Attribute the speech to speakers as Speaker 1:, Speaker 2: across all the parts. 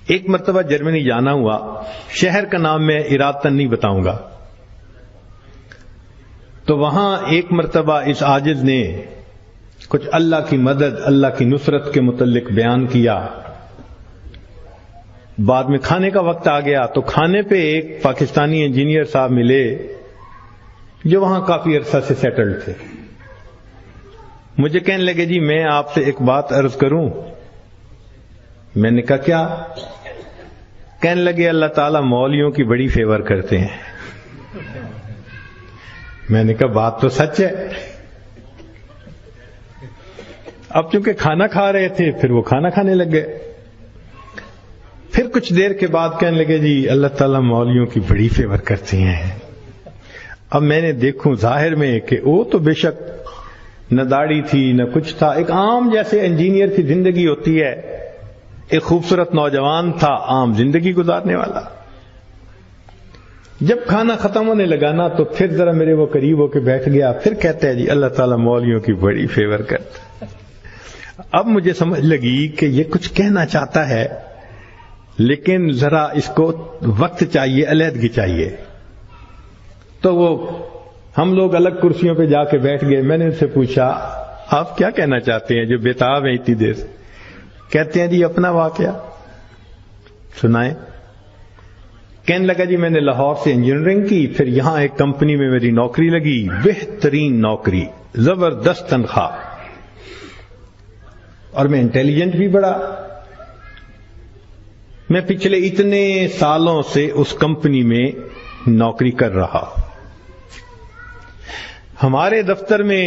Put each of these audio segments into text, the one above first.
Speaker 1: ایک مرتبہ جرمنی جانا ہوا، شہر کا نام میں ارادتاً نہیں بتاؤں گا، تو وہاں ایک مرتبہ اس عاجز نے کچھ اللہ کی مدد، اللہ کی نصرت کے متعلق بیان کیا۔ بعد میں کھانے کا وقت آ گیا تو کھانے پہ ایک پاکستانی انجینئر صاحب ملے جو وہاں کافی عرصہ سے سیٹلڈ تھے۔ مجھے کہنے لگے جی میں آپ سے ایک بات عرض کروں۔ میں نے کہا کیا؟ کہنے لگے اللہ تعالیٰ مولویوں کی بڑی فیور کرتے ہیں۔ میں نے کہا بات تو سچ ہے۔ اب چونکہ کھانا کھا رہے تھے پھر وہ کھانا کھانے لگ گئے۔ پھر کچھ دیر کے بعد کہنے لگے جی اللہ تعالیٰ مولویوں کی بڑی فیور کرتے ہیں۔ اب میں نے دیکھوں ظاہر میں کہ وہ تو بے شک نہ داڑھی تھی نہ کچھ تھا، ایک عام جیسے انجینئر کی زندگی ہوتی ہے، ایک خوبصورت نوجوان تھا عام زندگی گزارنے والا۔ جب کھانا ختم ہونے لگا نا تو پھر ذرا میرے وہ قریب ہو کے بیٹھ گیا، پھر کہتا ہے جی اللہ تعالیٰ مولویوں کی بڑی فیور کرتا۔ اب مجھے سمجھ لگی کہ یہ کچھ کہنا چاہتا ہے لیکن ذرا اس کو وقت چاہیے، علیحدگی چاہیے۔ تو وہ ہم لوگ الگ کرسیوں پہ جا کے بیٹھ گئے۔ میں نے ان سے پوچھا آپ کیا کہنا چاہتے ہیں جو بےتاب ہیں اتنی دیر سے؟ کہتے ہیں جی اپنا واقعہ سنائیں۔ کہنے لگا جی میں نے لاہور سے انجینئرنگ کی، پھر یہاں ایک کمپنی میں میری نوکری لگی، بہترین نوکری، زبردست تنخواہ، اور میں انٹیلیجنٹ بھی بڑا۔ میں پچھلے اتنے سالوں سے اس کمپنی میں نوکری کر رہا۔ ہمارے دفتر میں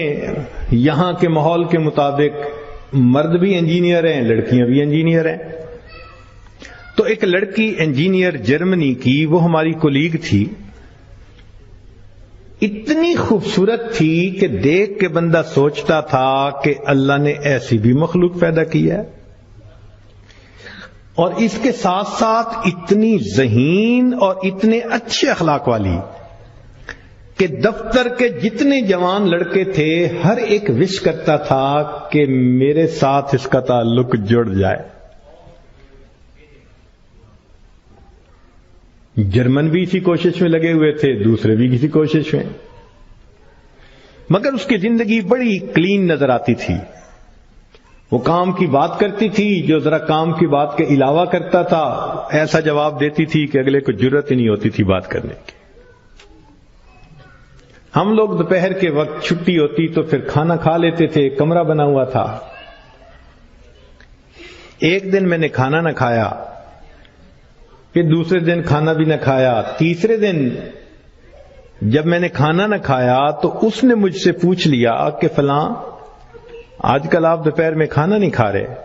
Speaker 1: یہاں کے ماحول کے مطابق مرد بھی انجینئر ہیں، لڑکیاں بھی انجینئر ہیں۔ تو ایک لڑکی انجینئر جرمنی کی، وہ ہماری کولیگ تھی، اتنی خوبصورت تھی کہ دیکھ کے بندہ سوچتا تھا کہ اللہ نے ایسی بھی مخلوق پیدا کی ہے، اور اس کے ساتھ ساتھ اتنی ذہین اور اتنے اچھے اخلاق والی کہ دفتر کے جتنے جوان لڑکے تھے ہر ایک وش کرتا تھا کہ میرے ساتھ اس کا تعلق جڑ جائے۔ جرمن بھی اسی کوشش میں لگے ہوئے تھے، دوسرے بھی کسی کوشش میں، مگر اس کی زندگی بڑی کلین نظر آتی تھی۔ وہ کام کی بات کرتی تھی، جو ذرا کام کی بات کے علاوہ کرتا تھا ایسا جواب دیتی تھی کہ اگلے کو جرت ہی نہیں ہوتی تھی بات کرنے کی۔ ہم لوگ دوپہر کے وقت چھٹی ہوتی تو پھر کھانا کھا لیتے تھے، کمرہ بنا ہوا تھا۔ ایک دن میں نے کھانا نہ کھایا، پھر دوسرے دن کھانا بھی نہ کھایا، تیسرے دن جب میں نے کھانا نہ کھایا تو اس نے مجھ سے پوچھ لیا کہ فلاں آج کل آپ دوپہر میں کھانا نہیں کھا رہے۔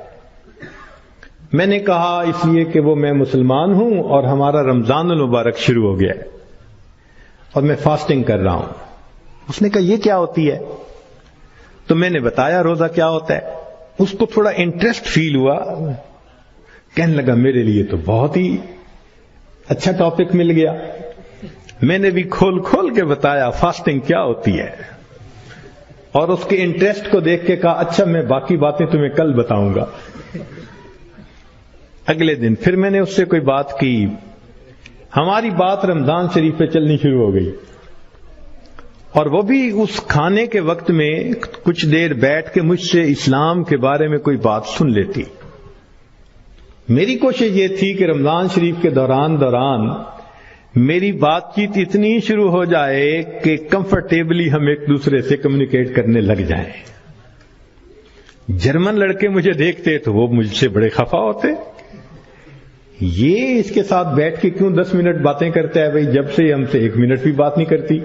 Speaker 1: میں نے کہا اس لیے کہ وہ میں مسلمان ہوں اور ہمارا رمضان المبارک شروع ہو گیا ہے اور میں فاسٹنگ کر رہا ہوں۔ اس نے کہا یہ کیا ہوتی ہے؟ تو میں نے بتایا روزہ کیا ہوتا ہے۔ اس کو تھوڑا انٹرسٹ فیل ہوا، کہنے لگا میرے لیے تو بہت ہی اچھا ٹاپک مل گیا۔ میں نے بھی کھول کھول کے بتایا فاسٹنگ کیا ہوتی ہے، اور اس کے انٹرسٹ کو دیکھ کے کہا اچھا میں باقی باتیں تمہیں کل بتاؤں گا۔ اگلے دن پھر میں نے اس سے کوئی بات کی، ہماری بات رمضان شریف پہ چلنی شروع ہو گئی، اور وہ بھی اس کھانے کے وقت میں کچھ دیر بیٹھ کے مجھ سے اسلام کے بارے میں کوئی بات سن لیتی۔ میری کوشش یہ تھی کہ رمضان شریف کے دوران میری بات چیت اتنی شروع ہو جائے کہ کمفرٹیبلی ہم ایک دوسرے سے کمیونیکیٹ کرنے لگ جائیں۔ جرمن لڑکے مجھے دیکھتے تو وہ مجھ سے بڑے خفا ہوتے، یہ اس کے ساتھ بیٹھ کے کیوں 10 منٹ باتیں کرتا ہے، بھائی جب سے ہم سے 1 منٹ بھی بات نہیں کرتی۔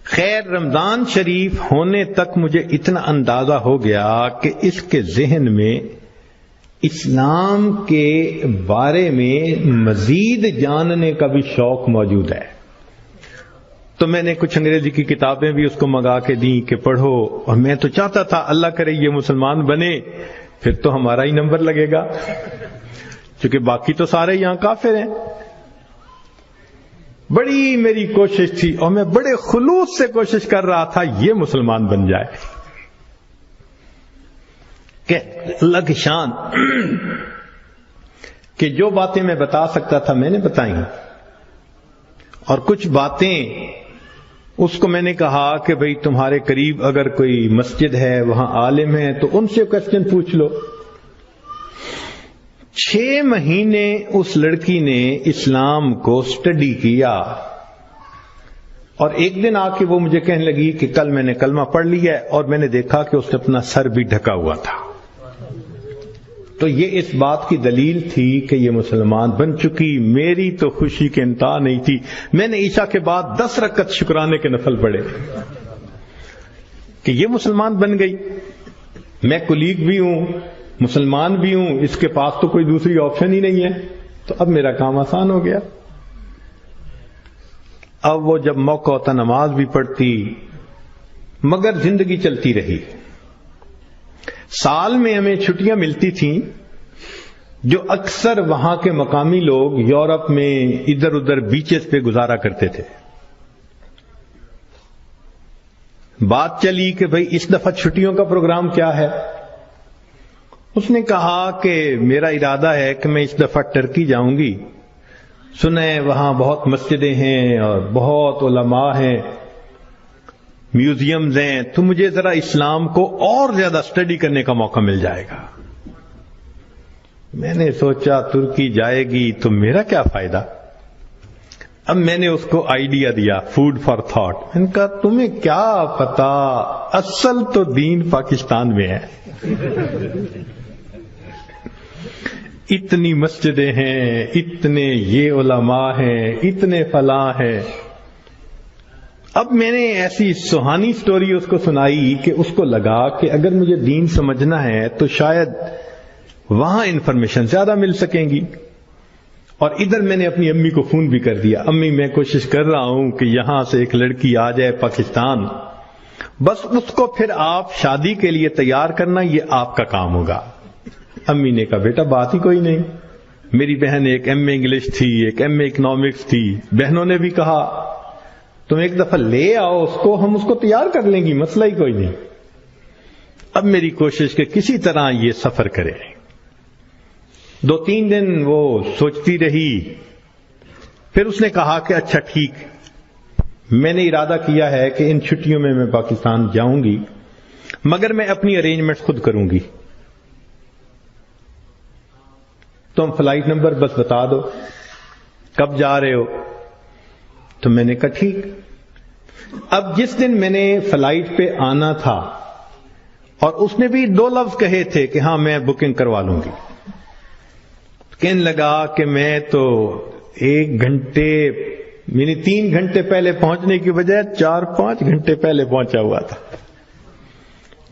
Speaker 1: خیر رمضان شریف ہونے تک مجھے اتنا اندازہ ہو گیا کہ اس کے ذہن میں اسلام کے بارے میں مزید جاننے کا بھی شوق موجود ہے۔ تو میں نے کچھ انگریزی کی کتابیں بھی اس کو منگا کے دیں کہ پڑھو، اور میں تو چاہتا تھا اللہ کرے یہ مسلمان بنے، پھر تو ہمارا ہی نمبر لگے گا، کیونکہ باقی تو سارے یہاں کافر ہیں۔ بڑی میری کوشش تھی اور میں بڑے خلوص سے کوشش کر رہا تھا یہ مسلمان بن جائے کہ اللہ کی شان۔ کہ جو باتیں میں بتا سکتا تھا میں نے بتائیں، اور کچھ باتیں اس کو میں نے کہا کہ بھئی تمہارے قریب اگر کوئی مسجد ہے، وہاں عالم ہے، تو ان سے کوسچن پوچھ لو۔ 6 مہینے اس لڑکی نے اسلام کو سٹڈی کیا، اور ایک دن آ کے وہ مجھے کہنے لگی کہ کل میں نے کلمہ پڑھ لیا ہے، اور میں نے دیکھا کہ اس نے اپنا سر بھی ڈھکا ہوا تھا۔ تو یہ اس بات کی دلیل تھی کہ یہ مسلمان بن چکی۔ میری تو خوشی کے انتہا نہیں تھی۔ میں نے عشاء کے بعد 10 رکعت شکرانے کے نفل پڑھے کہ یہ مسلمان بن گئی۔ میں کلیگ بھی ہوں، مسلمان بھی ہوں، اس کے پاس تو کوئی دوسری آپشن ہی نہیں ہے، تو اب میرا کام آسان ہو گیا۔ اب وہ جب موقع ہوتا نماز بھی پڑھتی، مگر زندگی چلتی رہی۔ سال میں ہمیں چھٹیاں ملتی تھیں جو اکثر وہاں کے مقامی لوگ یورپ میں ادھر ادھر بیچز پہ گزارا کرتے تھے۔ بات چلی کہ بھئی اس دفعہ چھٹیوں کا پروگرام کیا ہے؟ اس نے کہا کہ میرا ارادہ ہے کہ میں اس دفعہ ٹرکی جاؤں گی، سنیں وہاں بہت مسجدیں ہیں اور بہت علماء ہیں، میوزیمز ہیں، تو مجھے ذرا اسلام کو اور زیادہ سٹڈی کرنے کا موقع مل جائے گا۔ میں نے سوچا ترکی جائے گی تو میرا کیا فائدہ؟ اب میں نے اس کو آئیڈیا دیا، فوڈ فار تھاٹ۔ میں نے کہا تمہیں کیا پتا، اصل تو دین پاکستان میں ہے۔ اتنی مسجدیں ہیں، اتنے یہ علماء ہیں، اتنے فلاں ہیں۔ اب میں نے ایسی سہانی سٹوری اس کو سنائی کہ اس کو لگا کہ اگر مجھے دین سمجھنا ہے تو شاید وہاں انفارمیشن زیادہ مل سکیں گی۔ اور ادھر میں نے اپنی امی کو فون بھی کر دیا، امی میں کوشش کر رہا ہوں کہ یہاں سے ایک لڑکی آ جائے پاکستان، بس اس کو پھر آپ شادی کے لیے تیار کرنا، یہ آپ کا کام ہوگا۔ امی نے کہا بیٹا بات ہی کوئی نہیں۔ میری بہن ایک ایم اے انگلش تھی، ایک ایم اے اکنامکس تھی، بہنوں نے بھی کہا تم ایک دفعہ لے آؤ اس کو، ہم اس کو تیار کر لیں گی، مسئلہ ہی کوئی نہیں۔ اب میری کوشش کہ کسی طرح یہ سفر کرے۔ 2-3 دن وہ سوچتی رہی، پھر اس نے کہا کہ اچھا ٹھیک، میں نے ارادہ کیا ہے کہ ان چھٹیوں میں پاکستان جاؤں گی، مگر میں اپنی ارینجمنٹ خود کروں گی، تم فلائٹ نمبر بس بتا دو کب جا رہے ہو۔ تو میں نے کہا ٹھیک۔ اب جس دن میں نے فلائٹ پہ آنا تھا، اور اس نے بھی 2 لفظ کہے تھے کہ ہاں میں بکنگ کروا لوں گی، کہنے لگا کہ میں تو 1 گھنٹے یعنی 3 گھنٹے پہلے پہنچنے کی بجائے 4-5 گھنٹے پہلے پہنچا ہوا تھا۔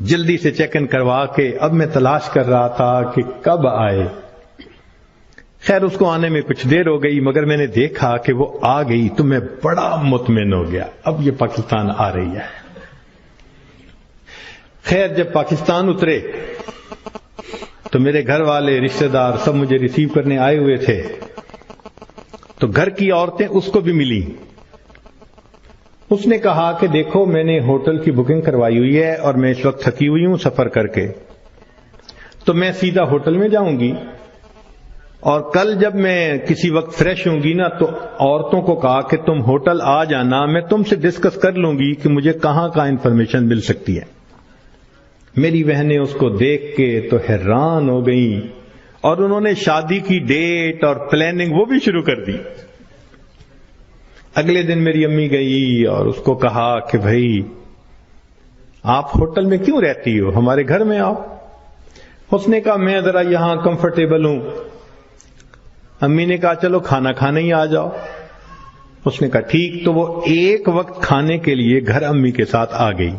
Speaker 1: جلدی سے چیک ان کروا کے اب میں تلاش کر رہا تھا کہ کب آئے۔ خیر اس کو آنے میں کچھ دیر ہو گئی، مگر میں نے دیکھا کہ وہ آ گئی تو میں بڑا مطمئن ہو گیا، اب یہ پاکستان آ رہی ہے۔ خیر جب پاکستان اترے تو میرے گھر والے رشتہ دار سب مجھے ریسیو کرنے آئے ہوئے تھے، تو گھر کی عورتیں اس کو بھی ملی۔ اس نے کہا کہ دیکھو میں نے ہوٹل کی بکنگ کروائی ہوئی ہے اور میں اس وقت تھکی ہوئی ہوں سفر کر کے، تو میں سیدھا ہوٹل میں جاؤں گی، اور کل جب میں کسی وقت فریش ہوں گی نا تو عورتوں کو کہا کہ تم ہوٹل آ جانا، میں تم سے ڈسکس کر لوں گی کہ مجھے کہاں کا انفارمیشن مل سکتی ہے۔ میری بہنیں اس کو دیکھ کے تو حیران ہو گئیں، اور انہوں نے شادی کی ڈیٹ اور پلاننگ وہ بھی شروع کر دی۔ اگلے دن میری امی گئی اور اس کو کہا کہ بھائی آپ ہوٹل میں کیوں رہتی ہو، ہمارے گھر میں آؤ۔ اس نے کہا میں ذرا یہاں کمفرٹیبل ہوں۔ امی نے کہا چلو کھانا کھانے ہی آ جاؤ۔ اس نے کہا ٹھیک، تو وہ ایک وقت کھانے کے لیے گھر امی کے ساتھ آ گئی۔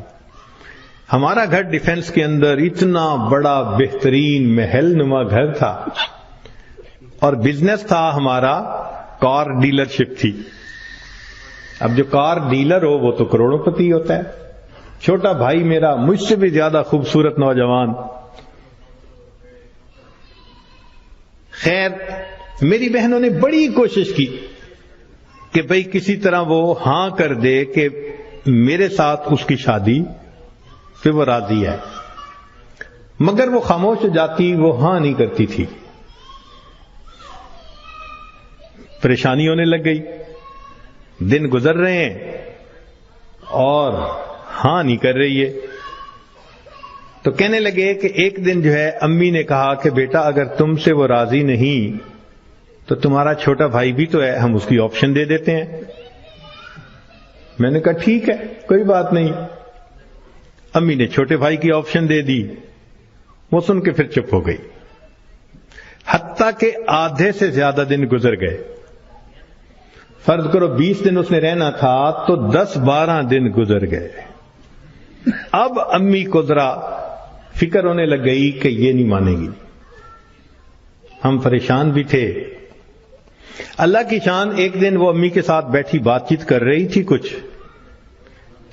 Speaker 1: ہمارا گھر ڈیفنس کے اندر اتنا بڑا بہترین محل نما گھر تھا، اور بزنس تھا ہمارا کار ڈیلرشپ تھی۔ اب جو کار ڈیلر ہو وہ تو کروڑوں پتی ہوتا ہے۔ چھوٹا بھائی میرا مجھ سے بھی زیادہ خوبصورت نوجوان۔ خیر میری بہنوں نے بڑی کوشش کی کہ بھئی کسی طرح وہ ہاں کر دے کہ میرے ساتھ اس کی شادی پہ وہ راضی ہے، مگر وہ خاموش ہو جاتی، وہ ہاں نہیں کرتی تھی۔ پریشانی ہونے لگ گئی، دن گزر رہے ہیں اور ہاں نہیں کر رہی ہے. تو کہنے لگے کہ ایک دن جو ہے امی نے کہا کہ بیٹا اگر تم سے وہ راضی نہیں تو تمہارا چھوٹا بھائی بھی تو ہے، ہم اس کی آپشن دے دیتے ہیں. میں نے کہا ٹھیک ہے کوئی بات نہیں. امی نے چھوٹے بھائی کی آپشن دے دی. وہ سن کے پھر چپ ہو گئی. حتیٰ کہ آدھے سے زیادہ دن گزر گئے. فرض کرو 20 دن اس نے رہنا تھا تو 10-12 دن گزر گئے. اب امی کو ذرا فکر ہونے لگ گئی کہ یہ نہیں مانے گی. ہم پریشان بھی تھے. اللہ کی شان ایک دن وہ امی کے ساتھ بیٹھی بات چیت کر رہی تھی. کچھ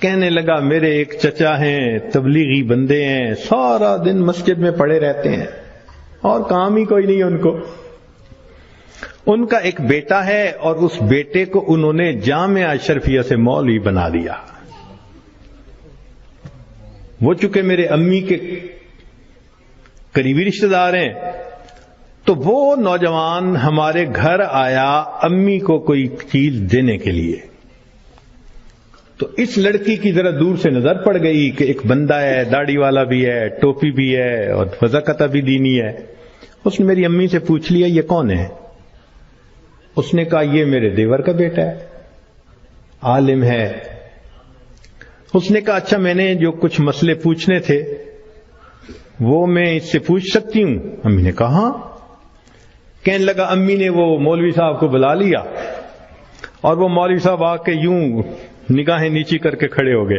Speaker 1: کہنے لگا میرے ایک چچا ہیں، تبلیغی بندے ہیں، سارا دن مسجد میں پڑے رہتے ہیں اور کام ہی کوئی نہیں ان کو. ان کا ایک بیٹا ہے اور اس بیٹے کو انہوں نے جامعہ اشرفیہ سے مولوی بنا دیا. وہ چونکہ میرے امی کے قریبی رشتہ دار ہیں تو وہ نوجوان ہمارے گھر آیا امی کو کوئی چیز دینے کے لیے. تو اس لڑکی کی ذرا دور سے نظر پڑ گئی کہ ایک بندہ ہے، داڑھی والا بھی ہے، ٹوپی بھی ہے اور وضاقت بھی دینی ہے. اس نے میری امی سے پوچھ لیا یہ کون ہے؟ اس نے کہا یہ میرے دیور کا بیٹا ہے، عالم ہے. اس نے کہا اچھا میں نے جو کچھ مسئلے پوچھنے تھے وہ میں اس سے پوچھ سکتی ہوں؟ امی نے کہا ہاں. کہنے لگا امی نے وہ مولوی صاحب کو بلا لیا اور وہ مولوی صاحب آ کے یوں نگاہیں نیچی کر کے کھڑے ہو گئے.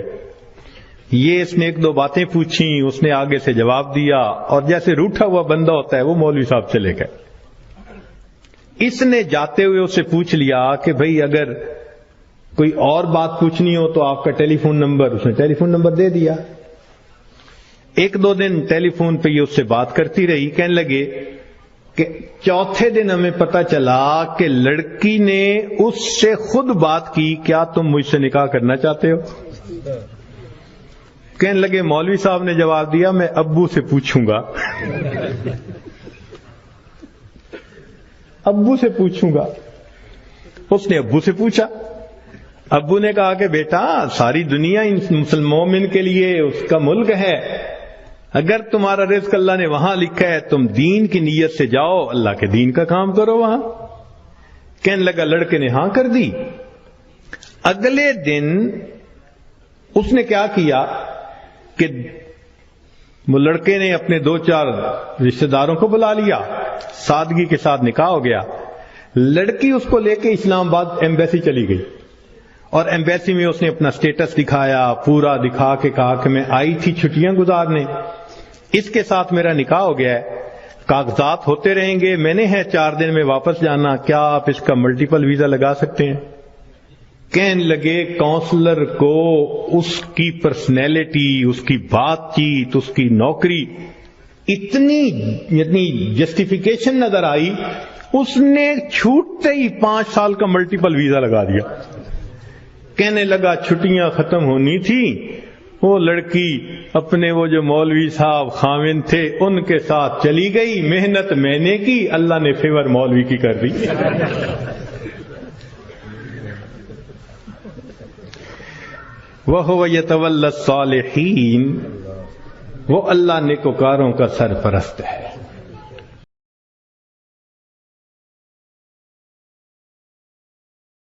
Speaker 1: یہ اس نے 1-2 باتیں پوچھی، اس نے آگے سے جواب دیا اور جیسے روٹھا ہوا بندہ ہوتا ہے وہ مولوی صاحب چلے گئے. اس نے جاتے ہوئے اسے پوچھ لیا کہ بھئی اگر کوئی اور بات پوچھنی ہو تو آپ کا ٹیلی فون نمبر. اس نے ٹیلی فون نمبر دے دیا. 1-2 دن ٹیلی فون پہ یہ اس سے بات کرتی رہی. کہنے لگے کہ چوتھے دن ہمیں پتا چلا کہ لڑکی نے اس سے خود بات کی کیا تم مجھ سے نکاح کرنا چاہتے ہو؟ کہنے لگے مولوی صاحب نے جواب دیا میں ابو سے پوچھوں گا. ابو سے پوچھوں گا. اس نے ابو سے پوچھا. ابو نے کہا کہ بیٹا ساری دنیا مومن کے لیے اس کا ملک ہے، اگر تمہارا رزق اللہ نے وہاں لکھا ہے تم دین کی نیت سے جاؤ، اللہ کے دین کا کام کرو وہاں. کہنے لگا لڑکے نے ہاں کر دی. اگلے دن اس نے کیا کیا کہ وہ لڑکے نے اپنے 2-4 رشتہ داروں کو بلا لیا، سادگی کے ساتھ نکاح ہو گیا. لڑکی اس کو لے کے اسلام آباد ایمبیسی چلی گئی اور ایمبیسی میں اس نے اپنا سٹیٹس دکھایا، پورا دکھا کے کہا کہ میں آئی تھی چھٹیاں گزارنے، اس کے ساتھ میرا نکاح ہو گیا ہے، کاغذات ہوتے رہیں گے، میں نے ہے 4 دن میں واپس جانا، کیا آپ اس کا ملٹیپل ویزا لگا سکتے ہیں؟ کہنے لگے کونسلر کو اس کی پرسنالٹی، اس کی بات چیت، اس کی نوکری اتنی جسٹیفیکیشن نظر آئی، اس نے چھوٹتے ہی 5 سال کا ملٹیپل ویزا لگا دیا. کہنے لگا چھٹیاں ختم ہونی تھی، وہ لڑکی اپنے وہ جو مولوی صاحب خاوند تھے ان کے ساتھ چلی گئی. محنت میں نے کی، اللہ نے فیور مولوی کی کر دی. وَهُوَ يَتَوَلَّى الصَّالِحِينَ، وہ اللہ نیکوکاروں کا سرپرست ہے.